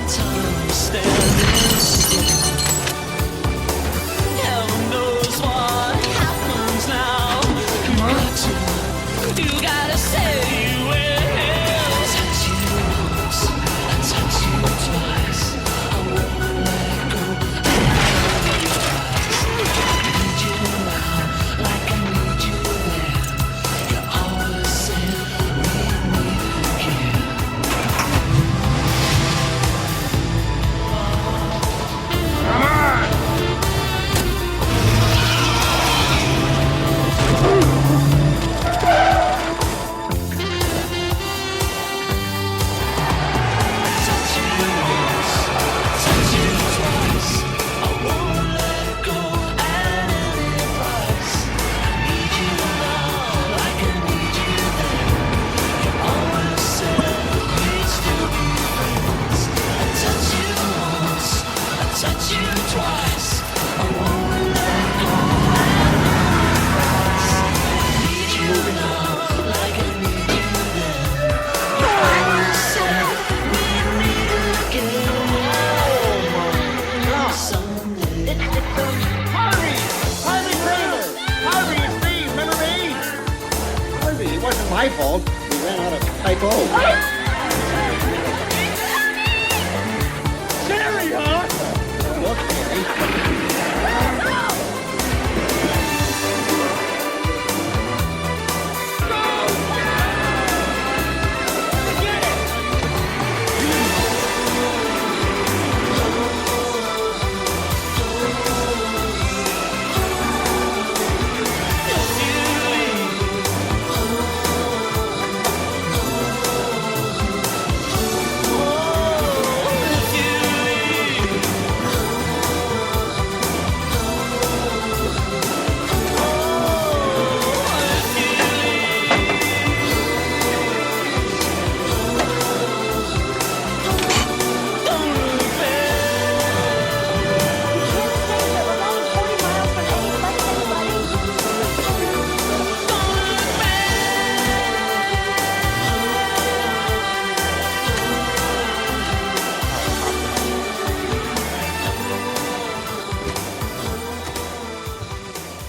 time standing still. Heaven knows what happens now. You gotta say you will. Touch you once, I touch you twice. I won't let go. I need you now, like I need you there. You always said need me again. Touch you once, touch you twice. I won't let go at any price. I need you now, like I need you then. You always said we'd still be friends. I touch you once, I touch you twice. I won't let go at any price. I need you now, like I need you then. You always said we'd meet again. Someday. Harvey! Harvey Kramer! Harvey, it's me! Remember me? Harvey, it wasn't my fault. We ran out of typo. Jerry, huh? Look, Jerry.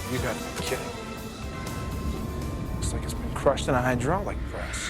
You gotta be kidding. Looks like it's been crushed in a hydraulic press.